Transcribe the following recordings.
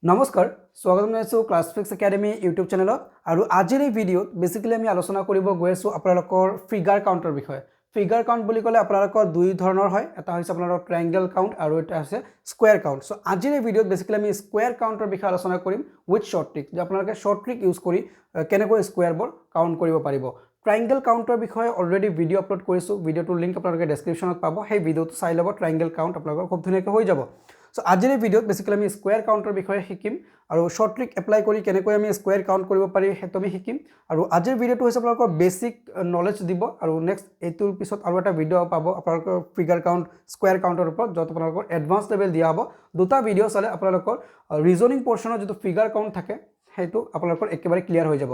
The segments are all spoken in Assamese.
নমস্কাৰ স্বাগতম জনাইছোঁ ক্লাছফিক্স একাডেমি ইউটিউব চেনেলত আৰু আজিৰ এই ভিডিঅ'ত বেসিক্যালি আমি আলোচনা কৰিব গৈ আছোঁ আপোনালোকৰ ফিগাৰ কাউণ্টৰ বিষয়ে ফিগাৰ কাউণ্ট বুলি ক'লে আপোনালোকৰ দুই ধৰণৰ হয় এটা হৈছে আপোনালোকৰ ট্ৰায়াঙ্গেল কাউণ্ট আৰু এটা হৈছে স্কোয়াৰ কাউণ্ট সো আজিৰ এই ভিডিঅ'ত বেসিক্যালি আমি স্কোয়াৰ কাউণ্টৰ বিষয়ে আলোচনা কৰিম উইথ শৰ্ট ট্ৰিক যে আপোনালোকে শৰ্ট ট্ৰিক ইউজ কৰি কেনেকৈ স্কোয়াৰবোৰ কাউণ্ট কৰিব পাৰিব ট্ৰায়াঙ্গেল কাউণ্টৰ বিষয়ে অলৰেডি ভিডিঅ' আপলোড কৰিছোঁ ভিডিঅ'টোৰ লিংক আপোনালোকে ডেছক্ৰিপশ্যনত পাব সেই ভিডিঅ'টো চাই ল'ব ট্ৰায়াঙ্গেল কাউণ্ট আপোনালোকৰ খুব ধুনীয়াকৈ হৈ যাব সো আজিৰ এই ভিডিঅ'ত বেসিক্যালি আমি স্কোয়াৰ কাউণ্টৰ বিষয়ে শিকিম আৰু শৰ্ট ট্ৰিক এপ্লাই কৰি কেনেকৈ আমি স্কোয়াৰ কাউণ্ট কৰিব পাৰি সেইটো আমি শিকিম আৰু আজিৰ ভিডিঅ'টো হৈছে আপোনালোকৰ বেসিক নলেজ দিব আৰু নেক্সট এইটোৰ পিছত আৰু এটা ভিডিঅ' পাব আপোনালোকৰ ফিগাৰ কাউণ্ট স্কোয়াৰ কাউণ্টৰ ওপৰত য'ত আপোনালোকৰ এডভান্স লেভেল দিয়া হ'ব দুটা ভিডিঅ' চালে আপোনালোকৰ ৰিজনিং পৰ্চনৰ যিটো ফিগাৰ কাউণ্ট থাকে সেইটো আপোনালোকৰ একেবাৰে ক্লিয়াৰ হৈ যাব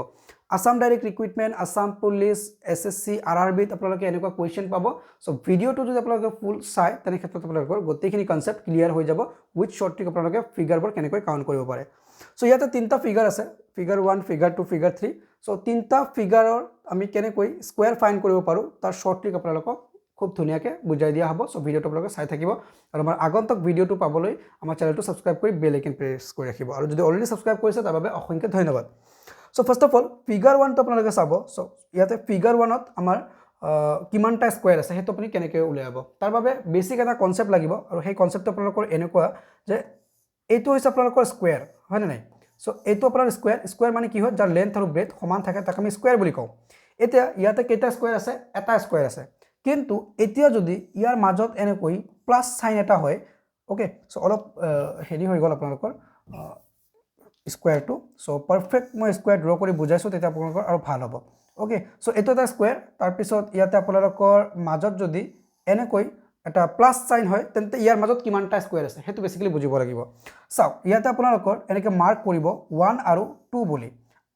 Assam direct recruitment Assam police SSC আৰআৰবিত আপোনালোকে এনেকুৱা কুৱেশ্যন পাব সো ভিডিঅ'টো যদি আপোনালোকে ফুল চাই তেনে ক্ষেত্ৰত আপোনালোকৰ গোটেইখিনি কনসেপ্ট ক্লিয়াৰ হৈ যাব উইথ শৰ্ট ট্ৰিক আপোনালোকে ফিগাৰবোৰ কেনেকৈ কাউণ্ট কৰিব পাৰে সো ইয়াতে তিনিটা ফিগাৰ আছে ফিগাৰ 1 ফিগাৰ 2 ফিগাৰ 3 সো তিনিটা ফিগাৰৰ আমি কেনেকৈ স্কোয়াৰ ফাইণ্ড কৰিব পাৰোঁ তাৰ শৰ্ট ট্ৰিক আপোনালোকক খুব ধুনীয়াকৈ বুজাই দিয়া হ'ব সো ভিডিঅ'টো আপোনালোকে চাই থাকিব আৰু আমাৰ আগন্তুক ভিডিঅ'টো পাবলৈ আমাৰ চেনেলটো সাবস্ক্ৰাইব কৰি বেল আইকন প্ৰেছ কৰি ৰাখিব আৰু যদি অলৰেডি সাবস্ক্ৰাইব কৰিছে তাৰ বাবে অসংখ্য ধন্যবাদ so first of all figure 1 তো আপোনালোকে চাব সো ইয়াতে ফিগাৰ 1ত আমাৰ কিমানটা স্কোয়াৰ আছে হেতু আপুনি কেনেকৈ উলিয়াব তাৰ বাবে বেসিক এটা কনসেপ্ট লাগিব আৰু সেই কনসেপ্টটো আপোনালোকৰ এনেকুৱা যে এইটো হৈছে আপোনালোকৰ স্কোয়াৰ হয় না নাই সো এইটো আপোনাৰ স্কোয়াৰ মানে কি হয় যাৰ লেন্থ আৰু ব্ৰেথ সমান থাকে তাক আমি স্কোয়াৰ বুলি কওঁ এতিয়া ইয়াতে কেইটা স্কোয়াৰ আছে এটা স্কোয়াৰ আছে কিন্তু এতিয়া যদি ইয়াৰ মাজত এনেকৈ প্লাস সাইন এটা হয় ওকে সো অলপ হেৰি হৈ গ'ল আপোনালোকৰ স্কোয়াৰটো সো পাৰফেক্ট মই স্কোয়াৰ ড্ৰ কৰি বুজাইছো তেতিয়া আপোনালোকৰ আৰু ভাল হ'ব ওকে সো এটো এটা স্কোয়াৰ তাৰ পিছত ইয়াতে আপোনালোকৰ মাজত যদি এনেকৈ এটা প্লাস সাইন হয় তেন্তে ইয়াৰ মাজত কিমানটা স্কোয়াৰ আছে হেতু বেসিক্যালি বুজিব লাগিব চাও ইয়াতে আপোনালোকৰ এনেকৈ মাৰ্ক কৰিব 1 আৰু 2 বুলি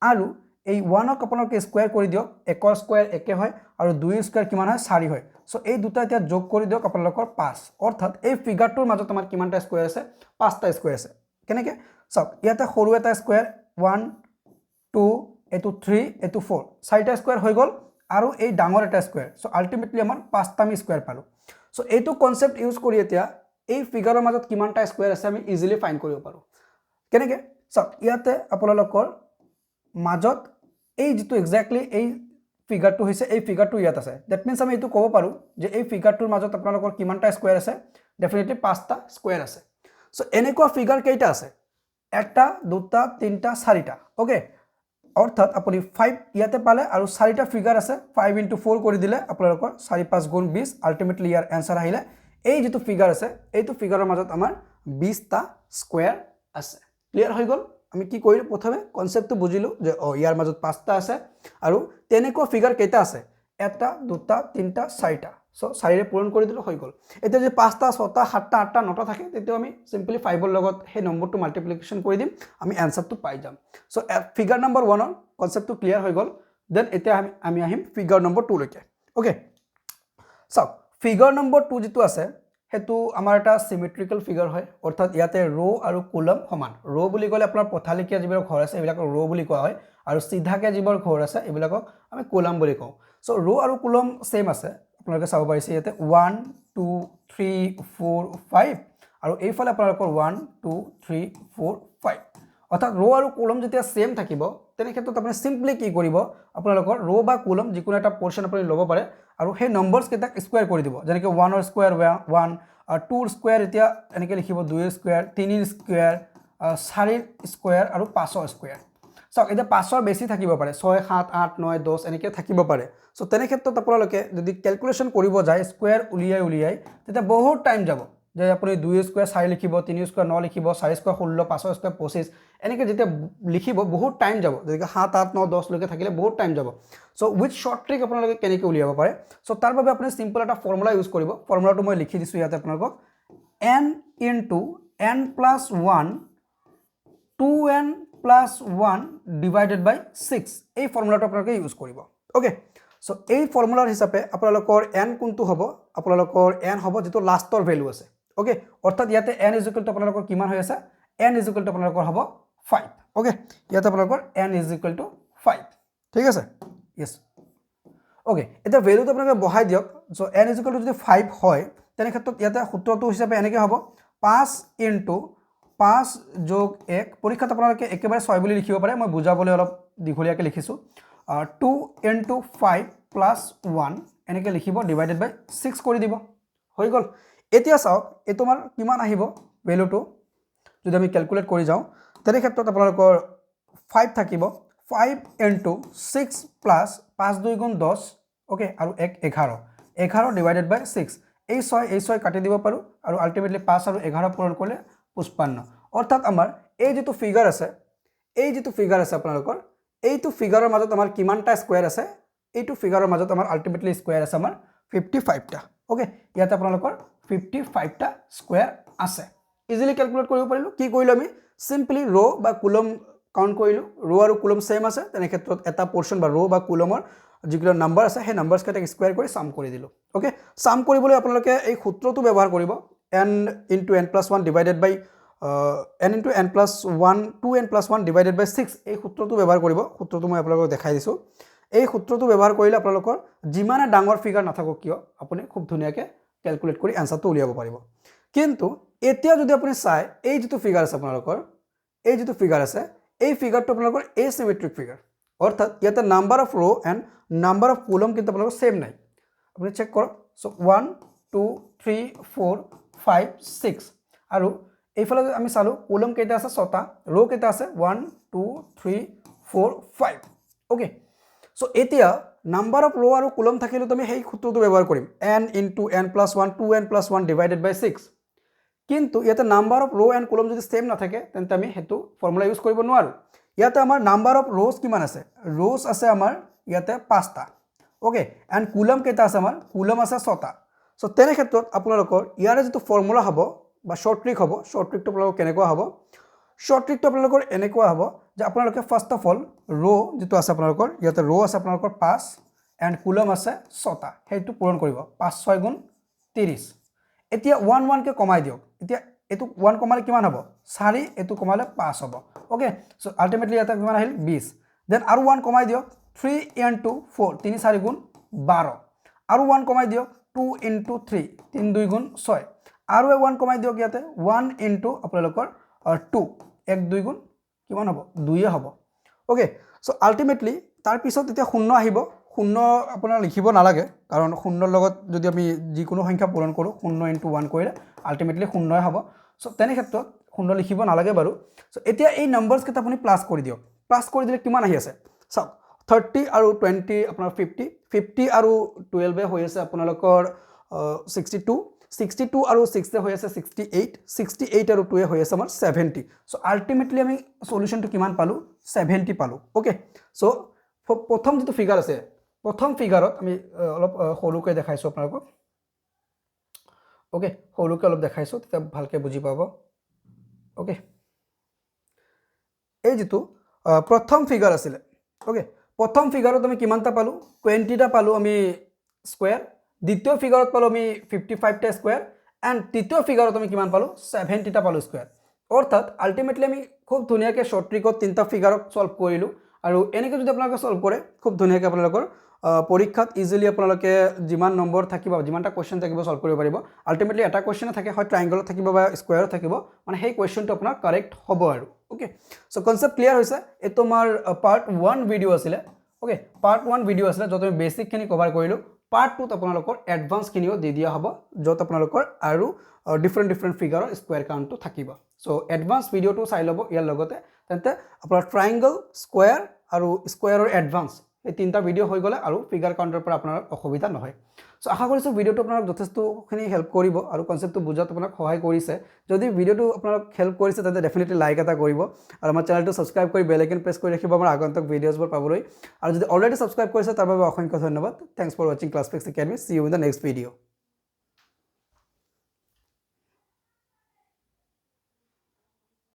আৰু এই 1ক আপোনালোকে স্কোয়াৰ কৰি দিয়ক 1ৰ স্কোয়াৰ একে হয় আৰু 2ৰ স্কোয়াৰ কিমান হয় 4 হয় সো এই দুটা এতিয়া যোগ কৰি দিয়ক আপোনালোকৰ 5 অৰ্থাৎ এই ফিগাৰটোৰ মাজত আমাৰ কিমানটা স্কোয়াৰ আছে 5টা স্কোয়াৰ আছে কেনেকৈ সব ইয়াতে সৰু এটা স্কোয়াৰ 1 2 এটো 3 এটো 4 চাৰিটা স্কোয়াৰ হৈ গ'ল আৰু এই ডাঙৰ এটা স্কোয়াৰ সো আলটিমেটলি আমাৰ 5টা আমি স্কোয়াৰ পালো সো এইটো কনসেপ্ট ইউজ কৰি এতিয়া এই ফিগাৰৰ মাজত কিমানটা স্কোয়াৰ আছে আমি ইজিলি ফাইন্ড কৰিব পাৰো কেনেকৈ সব ইয়াতে আপোনালোকৰ মাজত এই যেটো এক্স্যাক্টলি এই ফিগাৰটো হৈছে এই ফিগাৰটো ইয়াত আছে দ্যাট মিন্স আমি এটো ক'ব পাৰো যে এই ফিগাৰটোৰ মাজত আপোনালোকৰ কিমানটা স্কোয়াৰ আছে ডেফিনেটলি 5টা স্কোয়াৰ আছে সো এনেকুৱা ফিগাৰ কেইটা আছে একটা দুটা তিনটা চাৰিটা ওকে অৰ্থাৎ আপুনি 5 ইয়াতে পালে আৰু চাৰিটা ফিগাৰ আছে 5 * 4 কৰি দিলে আপোনালোকৰ 4 5 গুণ 20 আলটিমেটলি ইয়াৰ আনসাৰ আহিলে এই যেটো ফিগাৰ আছে এইটো ফিগাৰৰ মাজত আমাৰ 20টা স্কোয়াৰ আছে ক্লিয়াৰ হৈ গ'ল আমি কি কৰিলো প্ৰথমে কনসেপ্টটো বুজিলো যে ইয়াৰ মাজত 5টা আছে আৰু তেনেকুৱা ফিগাৰ কেইটা আছে এটা দুটা তিনটা চাৰিটা সো 4ৰে পূৰণ কৰি দিলো হৈ গ'ল এতিয়া যে 5টা 6টা 7টা 8টা 9টা থাকে তেতিয়া আমি সিম্পলি 5ৰ লগত সেই নম্বৰটো মাল্টিপ্লিকেশন কৰি দিম আমি আনসাৰটো পাই যাম সো ফিগাৰ নম্বৰ 1 ৰ কনসেপ্টটো ক্লিয়াৰ হৈ গ'ল দেন এতিয়া আমি আহিম ফিগাৰ নম্বৰ 2 লৈকে ওকে সো ফিগাৰ নম্বৰ 2 যেটো আছে হেতু আমাৰ এটা সিমেট্ৰিক্যাল ফিগাৰ হয় অৰ্থাৎ ইয়াতে ৰো আৰু কলম সমান ৰো বুলি ক'লে আপোনাৰ পথালিকিয়া যিবোৰ ঘৰ আছে এইবিলাক ৰো বুলি কোৱা হয় আৰু সিধাকে যিবোৰ ঘৰ আছে এইবিলাকক আমি কলম বুলি কওঁ সো ৰো আৰু কলম সেম আছে আপোনালোকে চাব পাৰিছে ইয়াতে 1 2 3 4 5 আৰু এইফালে আপোনালোকৰ 1 2 3 4 5 অৰ্থাৎ ৰো আৰু কলম যেতিয়া সেম থাকিব তেনে ক্ষেত্ৰত আপুনি সিম্পলি কি কৰিব আপোনালোকৰ ৰো বা কলম যিকোনো এটা পোৰশন আপুনি ল'ব পাৰে আৰু সেই নম্বৰস কেইটাক স্কয়াৰ কৰি দিব যেনেকৈ 1 ৰ স্কয়াৰ 1 2 ৰ স্কয়াৰ এতিয়া এনেকৈ লিখিব 2 ৰ স্কয়াৰ 3 ৰ স্কয়াৰ 4 ৰ স্কয়াৰ আৰু 5 ৰ স্কয়াৰ সো এটা 5 ৰ বেছি থাকিব পাৰে 6 7 8 9 10 এনেকৈ থাকিব পাৰে সো তেনে ক্ষেত্ৰত আপোনালোকে যদি ক্যালকুলেশন কৰিব যায় স্কয়াৰ উলিয়াই তেতিয়া বহুত টাইম যাব যে আপুনি 2 ৰ স্কয়াৰ 4 লিখিব 3 ৰ স্কয়াৰ 9 লিখিব 4 ৰ স্কয়াৰ 16 5 ৰ স্কয়াৰ 25 এনেকৈ যেতিয়া লিখিব বহুত টাইম যাব যেনেকৈ 7 8 9 10 লৈকে থাকিলে বহুত টাইম যাব সো উইথ শৰ্ট ট্ৰিক আপোনালোকে কেনেকৈ উলিয়াব পাৰে সো তাৰ বাবে আপুনি সিম্পল এটা ফৰ্মুলা ইউজ কৰিব ফৰ্মুলাটো মই লিখি দিছো ইয়াতে আপোনালোকক n * n + 1 2n + 1 ডিভাইডেড বাই 6 এই ফৰ্মুলাটো আপোনালোকে ইউজ কৰিব ওকে সো এই ফৰ্মুলাৰ হিচাপে আপোনালোকৰ n কোনটো হ'ব আপোনালোকৰ n হ'ব যেটো লাষ্টৰ ভ্যালু আছে ওকে অৰ্থাৎ ইয়াতে n = আপোনালোকৰ কিমান হৈ আছে n = আপোনালোকৰ হ'ব 5 ওকে ইয়াতে আপোনালোকৰ n = 5 ঠিক আছে यस ওকে এটা ভ্যালুটো আপোনালোকে বহাই দিয়ক সো n = যদি 5 হয় তেনে ক্ষেত্ৰত ইয়াতে সূত্ৰটো হিচাপে এনেকৈ হ'ব 5 * 5 যোগ 1 পৰীক্ষাত আপোনালোকে একেবাৰে 6 বুলি লিখিব পাৰে মই বুজাবলৈ অলপ দীঘলীয়াকৈ লিখিছোঁ 2 into 5 plus 1 এনেকৈ লিখিব ডিভাইডেড বাই 6 কৰি দিব হৈ গ'ল এতিয়া চাওক এই তোমাৰ কিমান আহিব ভ্যালুটো যদি আমি ক্যালকুলেট কৰি যাওঁ তেনে ক্ষেত্ৰত আপোনালোকৰ 5 থাকিব 5 into 6 plus 5 2 গুণ 10 ওকে আৰু 1 11 11 ডিভাইডেড বাই 6 এই 6 কাটি দিব পাৰো আৰু আলটিমেটলি 5 আৰু 11 পূৰণ কৰিলে 55 অৰ্থাৎ আমাৰ এই যেটো ফিগাৰ আছে আপোনালোকৰ এইটো ফিগাৰৰ মাজত আমাৰ কিমানটা স্কয়াৰ আছে এইটো ফিগাৰৰ মাজত আমাৰ আলটিমেটলি স্কয়াৰ আছে আমাৰ 55 টা ওকে ইয়াতে আপোনালোকৰ 55 টা স্কয়াৰ আছে ইজিলি ক্যালকুলেট কৰিব পাৰিলো কি কৰিলো আমি সিম্পলি ৰ বা কুলম কাউন্ট কৰিলো ৰ আৰু কুলম সেম আছে তেনে ক্ষেত্ৰত এটা পোৰশন বা ৰ বা কুলমৰ যিগুলো নাম্বাৰ আছে সেই নাম্বাৰস কেইটা স্কয়াৰ কৰি সাম কৰি দিলো ওকে সাম কৰিবলৈ আপোনালোকে এই সূত্ৰটো ব্যৱহাৰ কৰিব n into n plus 1 divided by n into n plus 1 2n plus 1 divided by 6 এই সূত্ৰটো ব্যৱহাৰ কৰিব সূত্ৰটো মই আপোনালোকক দেখাই দিছো এই সূত্ৰটো ব্যৱহাৰ কৰিলে আপোনালোকৰ যিমানে ডাঙৰ ফিগাৰ নাথাকক কিয় আপুনি খুব ধুনিয়াকৈ ক্যালকুলেট কৰি আনসাৰটো উলিয়াব পাৰিব কিন্তু এতিয়া যদি আপুনি চাই এই যেটো ফিগাৰ আছে আপোনালোকৰ এই যেটো ফিগাৰ আছে এই ফিগাৰটো আপোনালোকৰ এসিমেট্ৰিক ফিগাৰ অৰ্থাৎ ইয়াতে নাম্বাৰ অফ ৰ এন্ড নাম্বাৰ অফ কলম কিন্তু আপোনালোকৰ সেম নাই আপুনি চেক কৰক সো 1 2 3 4 5 6 আৰু এইফালে আমি চালো কলম কেইটা আছে 6টা ৰ কেইটা আছে 1 2 3 4 5 ওকে সো এতিয়া নাম্বাৰ অফ ৰ আৰু কলম থাকিলে তুমি সেই সূত্ৰটো ব্যৱহাৰ কৰিম n into n plus 1 2n plus 1 divided by 6 কিন্তু ইয়াতে নাম্বাৰ অফ ৰ এন্ড কলম যদি সেম না থাকে তেন্তে আমি হেতু ফৰ্মুলা ইউজ কৰিব নোৱাৰো ইয়াতে আমাৰ নাম্বাৰ অফ ৰ'জ কিমান আছে ৰ'জ আছে আমাৰ ইয়াতে 5টা ওকে এন্ড কুলম কেইটা আছে আমাৰ কুলম আছে 6টা সো তেনে ক্ষেত্ৰত আপোনালোকৰ ইয়াৰে যেটো ফৰ্মুলা হ'ব বা শৰ্ট ট্ৰিক হ'ব শৰ্ট ট্ৰিকটো আপোনালোকৰ কেনেকুৱা হ'ব শৰ্ট ট্ৰিকটো আপোনালোকৰ এনেকুৱা হ'ব যে আপোনালোকে ফাৰ্স্ট অফ অল ৰ যেটো আছে আপোনালোকৰ ইয়াতে ৰ আছে আপোনালোকৰ 5 এন্ড কুলম আছে 6টা হেতু পূৰণ কৰিব 5 6 গুণ 30 এতিয়া 1 1 কে কমাই দিয়ক এতিয়া এটো 1 কমালে কিমান হ'ব 4 এটো কমালে 5 হ'ব ওকে সো আলটিমেটলি এটা কিমান আহিল 20 দেন আৰু 1 কমাই দিয়ক 3 into 4 3 4 গুণ 12 আৰু 1 কমাই দিয়ক 2 into 3 3 2 গুণ 6 আৰু 1 কমাই দিয়ক ইয়াতে 1 into আপোনালোকৰ 2 1 2 গুণ কিমান হ'ব 2 এ হ'ব ওকে সো আলটিমেটলি তাৰ পিছত এতিয়া শূন্য আহিব শূন্য আপোনাৰ লিখিব নালাগে কাৰণ শূন্যৰ লগত যদি আমি যিকোনো সংখ্যা পূৰণ কৰো 0 into 1 কৰিলে আলটিমেটলি শূন্যই হ'ব সো তেনে ক্ষেত্ৰত শূন্য লিখিব নালাগে বাৰু সো এতিয়া এই নাম্বাৰস কেইটা আপুনি প্লাস কৰি দিয়ক প্লাস কৰি দিলে কিমান আহি আছে চাওক 30 আৰু 20 আপোনাৰ 50 50 আৰু 12 হৈ আছে আপোনালোকৰ 62 62 আৰু 6 হৈ আছে 68 68 আৰু 2 হৈ আছে আমাৰ 70 সো আলটিমেটলি আমি সলিউশনটো কিমান পালো 70 পালো ওকে সো প্ৰথম যেটো ফিগাৰ আছে প্ৰথম ফিগাৰত আমি অলপ হলুকৈ দেখাইছো আপোনালোকক ওকে হলুকৈ অলপ দেখাইছো তেতিয়া ভালকৈ বুজি পাব ওকে এই যেটো প্ৰথম ফিগাৰ আছিল ওকে প্ৰথম ফিগাৰত আমি কিমানটা পালো 20 টা পালো আমি স্কয়াৰ দ্বিতীয় ফিগাৰত পালো আমি 55 টা স্কয়াৰ এন্ড তৃতীয় ফিগাৰত আমি কিমান পালো 70 টা পালো স্কয়াৰ অৰ্থাৎ আলটিমেটলি আমি খুব ধুনিয়াকৈ শৰ্ট ট্ৰিকত তিনটা ফিগাৰক সলভ কৰিলো আৰু এনেকৈ যদি আপোনালোকে সলভ কৰে খুব ধুনিয়াকৈ আপোনালোকৰ পৰীক্ষাত ইজিলি আপোনালোকে যিমান নম্বৰ থাকিব যিমানটা কোৱেশ্চন থাকিব সলভ কৰিব পাৰিব আলটিমেটলি এটা কোৱেশ্চন থাকে হয় ট্ৰায়াঙ্গলত থাকিব বা স্কয়াৰত থাকিব মানে সেই কোৱেশ্চনটো আপোনাৰ কাৰেক্ট হ'ব আৰু ওকে সো কনসেপ্ট ক্লিয়াৰ হৈছে এটো আমাৰ পাৰ্ট 1 ভিডিও আছিল ওকে পাৰ্ট 1 ভিডিও আছিল যত আমি বেসিক খিনি কভাৰ কৰিলো পাৰ্ট 2 ত আপোনালোকৰ এডভান্স খিনিও দি দিয়া হ'ব যত আপোনালোকৰ আৰু ডিফাৰেন্ট ফিগাৰৰ স্কয়াৰ কাউন্টটো থাকিব সো এডভান্স ভিডিওটো চাই লব ইয়াৰ লগতে তেন্তে আপোনাৰ ট্ৰায়াঙ্গল স্কয়াৰ আৰু স্কয়াৰৰ এডভান্স এই তিনটা ভিডিও হৈ গলে আৰু ফিগাৰ কাউন্টৰ পৰা আপোনাৰ অসুবিধা নহয় সো আশা কৰিছো ভিডিওটো আপোনাক যথেষ্টখিনি হেল্প কৰিব আৰু কনসেপ্টটো বুজাত আপোনাক সহায় কৰিছে যদি ভিডিওটো আপোনাক হেল্প কৰিছে তেন্তে ডেফিনেটলি লাইক এটা কৰিব আৰু আমাৰ চেনেলটো সাবস্ক্ৰাইব কৰি বেল আইকন প্ৰেছ কৰি ৰাখিব আমাৰ আগন্তুক ভিডিওছবোৰ পাবলৈ আৰু যদি অলৰেডি সাবস্ক্ৰাইব কৰিছে তাৰ বাবে অসংখ্য ধন্যবাদ thanks for watching Classfix Academy see you in the next video